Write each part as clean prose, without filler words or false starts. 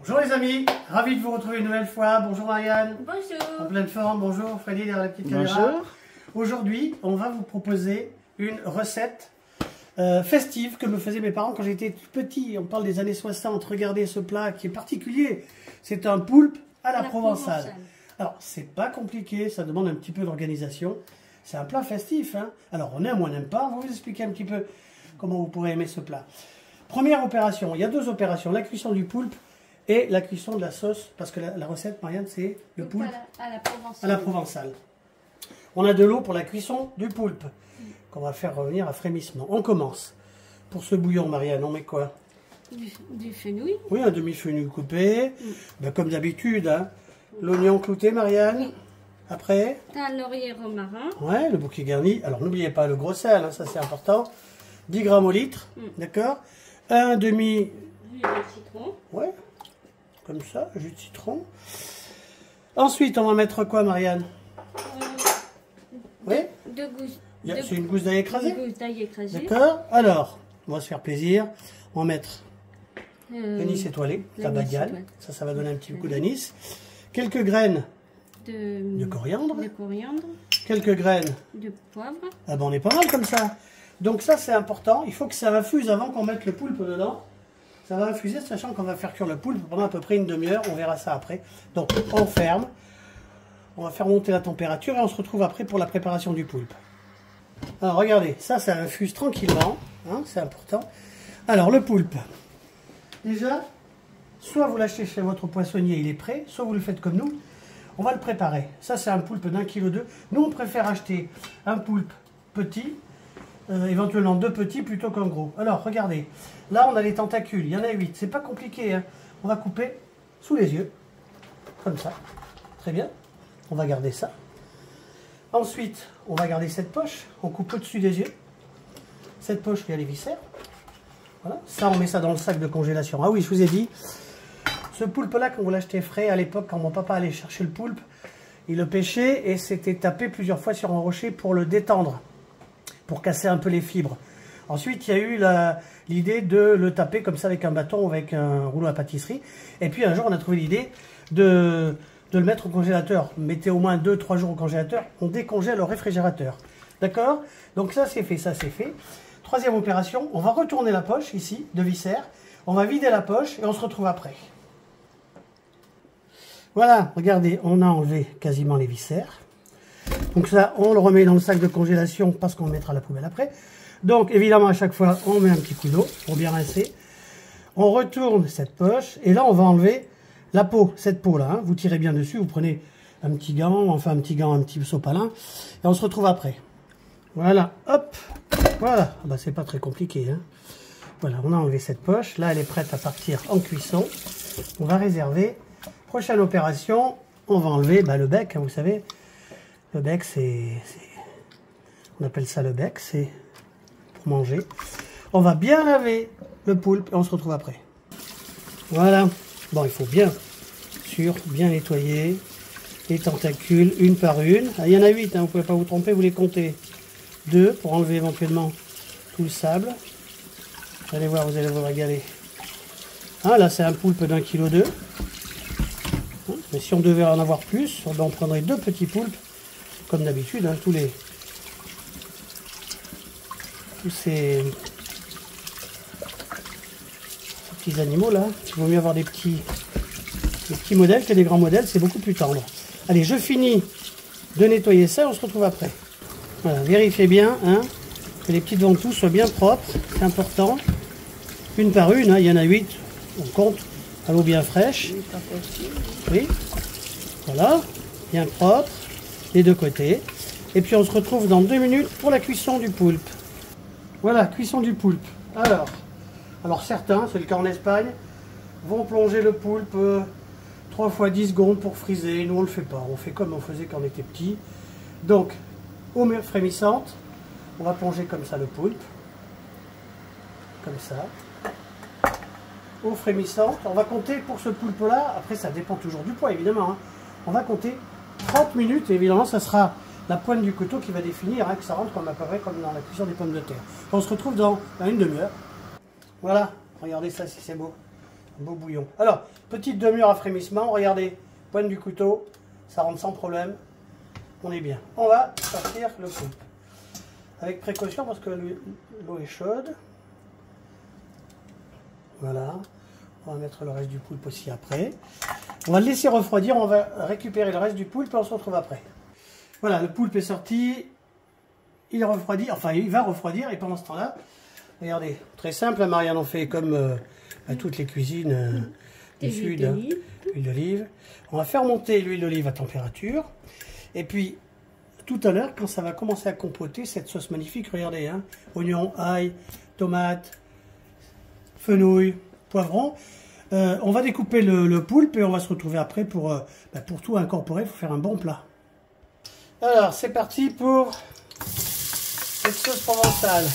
Bonjour les amis, ravi de vous retrouver une nouvelle fois. Bonjour Marianne. Bonjour. En pleine forme, bonjour Freddy derrière la petite caméra. Bonjour. Aujourd'hui, on va vous proposer une recette festive que me faisaient mes parents quand j'étais tout petit. On parle des années 60. Regardez ce plat qui est particulier. C'est un poulpe à la provençale. Alors, c'est pas compliqué, ça demande un petit peu d'organisation. C'est un plat festif, hein. Alors, on aime ou on n'aime pas. On va vous expliquer un petit peu comment vous pourrez aimer ce plat. Première opération, il y a deux opérations. La cuisson du poulpe et la cuisson de la sauce. Parce que la recette, Marianne, c'est le poulpe à la provençale. On a de l'eau pour la cuisson du poulpe, qu'on va faire revenir à frémissement. On commence. Pour ce bouillon, Marianne, on met quoi? Du fenouil. Oui, un demi-fenouil coupé. Ben, comme d'habitude, hein. L'oignon clouté, Marianne. Après, Un laurier romarin. ouais, le bouquet garni. Alors, n'oubliez pas le gros sel, hein, ça c'est important. 10 grammes au litre, d'accord. Un demi... Jus de citron. Ouais, comme ça, jus de citron. Ensuite, on va mettre quoi, Marianne? Oui, Deux gousses. c'est une gousse d'ail écrasée. Deux gousses d'ail écrasées. D'accord. Alors, on va se faire plaisir. On va mettre l'anis étoilé, l'anis tabagial. étoilé. Ça va donner un petit coup d'anis. Quelques graines de coriandre. De coriandre. Quelques graines. De poivre. Ah ben, on est pas mal comme ça. Donc ça, c'est important. Il faut que ça infuse avant qu'on mette le poulpe dedans. Ça va infuser, sachant qu'on va faire cuire le poulpe pendant à peu près une demi-heure. On verra ça après. Donc, on ferme. On va faire monter la température et on se retrouve après pour la préparation du poulpe. Alors, regardez. Ça infuse tranquillement. Hein, c'est important. Alors, le poulpe. Déjà, soit vous l'achetez chez votre poissonnier, il est prêt. Soit vous le faites comme nous. On va le préparer. Ça, c'est un poulpe d'1,2 kg. Nous, on préfère acheter un poulpe petit. Éventuellement 2 petits plutôt qu'un gros. Alors, regardez. Là, on a les tentacules. Il y en a 8. C'est pas compliqué, hein. On va couper sous les yeux. Comme ça. Très bien. On va garder ça. Ensuite, on va garder cette poche. On coupe au-dessus des yeux. Cette poche, il y a les viscères. Voilà. Ça, on met ça dans le sac de congélation. Ah oui, je vous ai dit. Ce poulpe-là, quand vous l'achetez frais, à l'époque, quand mon papa allait chercher le poulpe, il le pêchait et s'était tapé plusieurs fois sur un rocher pour le détendre, pour casser un peu les fibres. Ensuite, il y a eu l'idée de le taper comme ça avec un bâton ou avec un rouleau à pâtisserie. Et puis un jour, on a trouvé l'idée de le mettre au congélateur. Mettez au moins 2-3 jours au congélateur, on décongèle au réfrigérateur. D'accord? Donc ça, c'est fait, ça, c'est fait. Troisième opération, on va retourner la poche, ici, de viscères. On va vider la poche et on se retrouve après. Voilà, regardez, on a enlevé quasiment les viscères. Donc ça, on le remet dans le sac de congélation parce qu'on le mettra à la poubelle après. Donc évidemment, à chaque fois, on met un petit coup d'eau pour bien rincer. On retourne cette poche et là, on va enlever la peau, cette peau-là. Hein. Vous tirez bien dessus, vous prenez un petit gant, enfin un petit sopalin et on se retrouve après. Voilà, hop, voilà. Ah bah, c'est pas très compliqué. Hein. Voilà, on a enlevé cette poche. Là, elle est prête à partir en cuisson. On va réserver. Prochaine opération, on va enlever le bec, hein, vous savez. Le bec, on appelle ça le bec, c'est pour manger. On va bien laver le poulpe et on se retrouve après. Voilà. Bon, il faut bien nettoyer les tentacules une par une. Ah, il y en a 8, hein, vous ne pouvez pas vous tromper, vous les comptez. 2 pour enlever éventuellement tout le sable. Vous allez voir, vous allez vous régaler. Ah, là, c'est un poulpe d'1,2 kg. Mais si on devait en avoir plus, on prendrait 2 petits poulpes. Comme d'habitude, hein, tous ces petits animaux là, il vaut mieux avoir des petits modèles que des grands modèles, c'est beaucoup plus tendre. Allez, je finis de nettoyer ça, on se retrouve après. Voilà, vérifiez bien hein, que les petites ventouses soient bien propres, c'est important. Une par une, hein, il y en a 8, on compte, à l'eau bien fraîche. Oui, voilà, bien propre. Les deux côtés. Et puis on se retrouve dans 2 minutes pour la cuisson du poulpe. Voilà, cuisson du poulpe. Alors certains, c'est le cas en Espagne, vont plonger le poulpe 3 fois 10 secondes pour friser. Nous on le fait pas, on fait comme on faisait quand on était petit. Donc, eau frémissante, on va plonger comme ça le poulpe. Comme ça. Eau frémissante, on va compter pour ce poulpe là, après ça dépend toujours du poids évidemment. Hein. On va compter 30 minutes et évidemment ça sera la pointe du couteau qui va définir hein, que ça rentre comme à peu près comme dans la cuisson des pommes de terre. On se retrouve dans une demi-heure. Voilà, regardez ça si c'est beau. Un beau bouillon. Alors, petite demi-heure à frémissement. Regardez, pointe du couteau. Ça rentre sans problème. On est bien. On va sortir le poulpe. Avec précaution parce que l'eau est chaude. Voilà. On va mettre le reste du poulpe aussi après. On va le laisser refroidir. On va récupérer le reste du poulpe et on se retrouve après. Voilà, le poulpe est sorti. Il refroidit. Enfin, il va refroidir. Et pendant ce temps-là, regardez, très simple. Marianne en fait comme toutes les cuisines du sud. Hein, l'huile d'olive. On va faire monter l'huile d'olive à température. Et puis, tout à l'heure, quand ça va commencer à compoter cette sauce magnifique, regardez, hein, oignons, ail, tomates, fenouil, poivron. On va découper le poulpe et on va se retrouver après pour tout incorporer, pour faire un bon plat. Alors, c'est parti pour cette sauce provençale.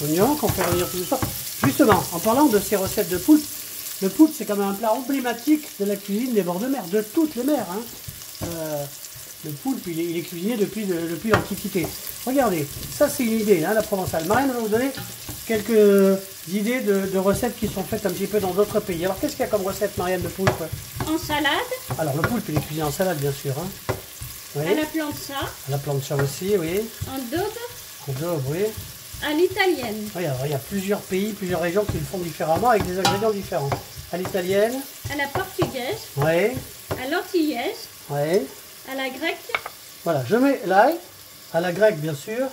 Oignons qu'on fait revenir tout ça. Justement, en parlant de ces recettes de poulpe, le poulpe, c'est quand même un plat emblématique de la cuisine des bords de mer, de toutes les mers. Hein. Le poulpe, il est cuisiné depuis l'Antiquité. Regardez, ça c'est une idée, hein, la provençale. Marianne va vous donner quelques idées de recettes qui sont faites un petit peu dans d'autres pays. Alors, qu'est-ce qu'il y a comme recette, Marianne, de poulpe? En salade. Alors, le poulpe, il est cuisiné en salade, bien sûr. Hein. Oui. À la plancha. À la plancha aussi, oui. En daube. En daube, oui. À l'italienne. Oui, alors, il y a plusieurs pays, plusieurs régions qui le font différemment, avec des ingrédients différents. À l'italienne. À la portugaise. Oui. À l'antillaise. Oui. À la grecque. Voilà, je mets l'ail. À la grecque, bien sûr.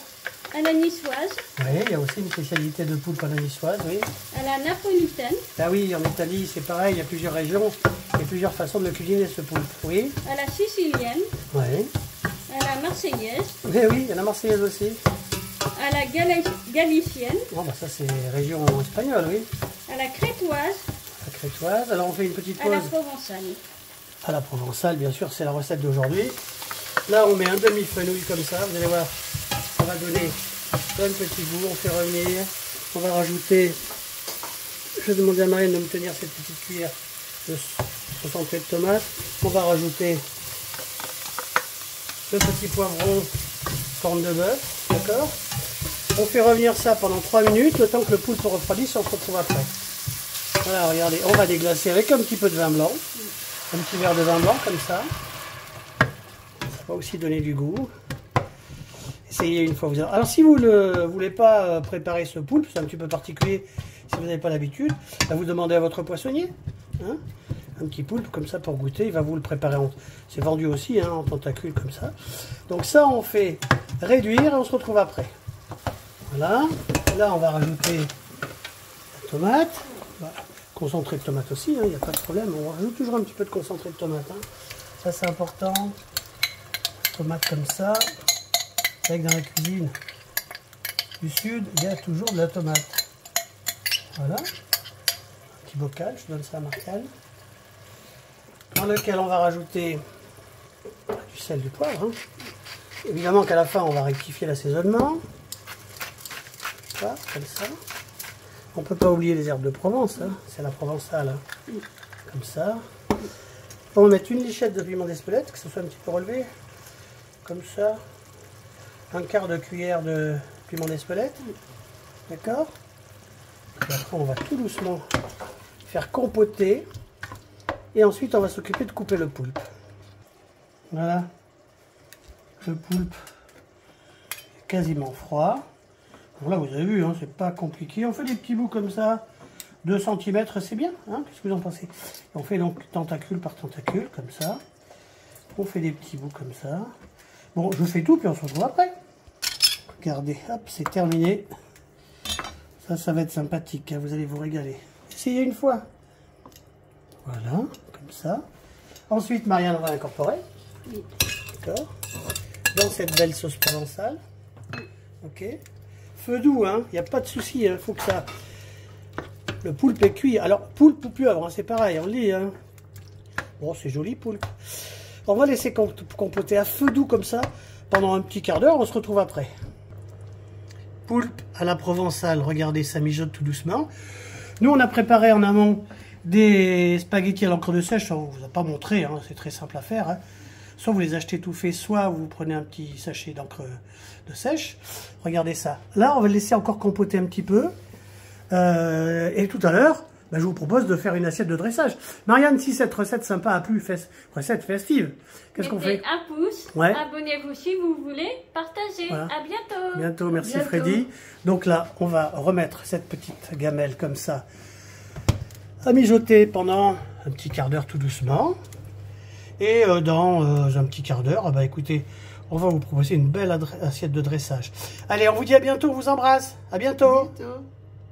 À la niçoise. Oui, il y a aussi une spécialité de poulpe à la niçoise, oui. À la napolitaine. Ah oui, en Italie, c'est pareil, il y a plusieurs régions et plusieurs façons de le cuisiner, ce poulpe, oui. À la sicilienne. Oui. À la marseillaise. Oui, oui, il y en a marseillaise aussi. À la galicienne. Bon, bah ça, c'est région espagnole, oui. À la crétoise. La crétoise. Alors, on fait une petite pause. À la provençale. À la provençale, bien sûr, c'est la recette d'aujourd'hui. Là, on met un demi-fenouil comme ça, vous allez voir, ça va donner un petit goût. On fait revenir, on va rajouter, je demande à Marianne de me tenir cette petite cuillère de concentré de tomate. On va rajouter le petit poivron, corne de bœuf, d'accord. On fait revenir ça pendant 3 minutes, le temps que le poulpe refroidisse, on se retrouve après. Voilà, regardez, on va déglacer avec un petit peu de vin blanc, un petit verre de vin blanc comme ça. Ça va aussi donner du goût. Essayez une fois. Alors si vous ne voulez pas préparer ce poulpe, c'est un petit peu particulier si vous n'avez pas l'habitude, vous demandez à votre poissonnier. Hein, un petit poulpe comme ça pour goûter, il va vous le préparer. C'est vendu aussi hein, en tentacule comme ça. Donc ça on fait réduire et on se retrouve après. Voilà. Là on va rajouter la tomate. Voilà. Concentré de tomate aussi, il n'y a pas de problème. On rajoute toujours un petit peu de concentré de tomate. Hein. Ça c'est important. Tomate comme ça. C'est vrai que dans la cuisine du sud, il y a toujours de la tomate. Voilà. Un petit bocal, je donne ça à Marianne. Dans lequel on va rajouter du sel, du poivre. Hein. Évidemment qu'à la fin, on va rectifier l'assaisonnement. Voilà, comme ça. On ne peut pas oublier les herbes de Provence. Hein. C'est la provençale. Hein. Comme ça. On va mettre une lichette de piment d'Espelette, que ce soit un petit peu relevé. Comme ça. Un quart de cuillère de piment d'Espelette. D'accord. Et après, on va tout doucement faire compoter. Et ensuite, on va s'occuper de couper le poulpe. Voilà. Le poulpe est quasiment froid. Donc là, vous avez vu, hein, c'est pas compliqué. On fait des petits bouts comme ça. 2 cm, c'est bien. Hein, qu'est-ce que vous en pensez? On fait donc tentacule par tentacule, comme ça. On fait des petits bouts comme ça. Bon, je fais tout, puis on se retrouve après. Regardez, hop, c'est terminé. Ça va être sympathique, hein, vous allez vous régaler. Essayez une fois. Voilà, comme ça. Ensuite, Marianne va incorporer. Oui. D'accord. Dans cette belle sauce provençale. Ok. Feu doux, hein, il n'y a pas de souci, il faut que ça... Le poulpe est cuit. Alors, poulpe ou pieuvre, hein, c'est pareil, on le dit. Hein. Bon, c'est joli, poulpe. On va laisser compoter à feu doux comme ça pendant un petit quart d'heure, on se retrouve après. Poulpe à la provençale, regardez, ça mijote tout doucement. Nous, on a préparé en amont des spaghettis à l'encre de sèche, on ne vous a pas montré, hein, c'est très simple à faire. Hein. Soit vous les achetez tout fait, soit vous prenez un petit sachet d'encre de sèche. Regardez ça. Là, on va le laisser encore compoter un petit peu. Et tout à l'heure, ben, je vous propose de faire une assiette de dressage. Marianne, si cette recette sympa a plu, recette festive, qu'est-ce qu'on fait? Mettez un pouce, Ouais. abonnez-vous si vous voulez, partagez. Voilà. À bientôt. Bientôt, merci Bientôt. Freddy. Donc là, on va remettre cette petite gamelle comme ça à mijoter pendant un petit quart d'heure tout doucement. Et dans un petit quart d'heure, ah bah écoutez, on va vous proposer une belle assiette de dressage. Allez, on vous dit à bientôt, on vous embrasse. À bientôt. Bientôt.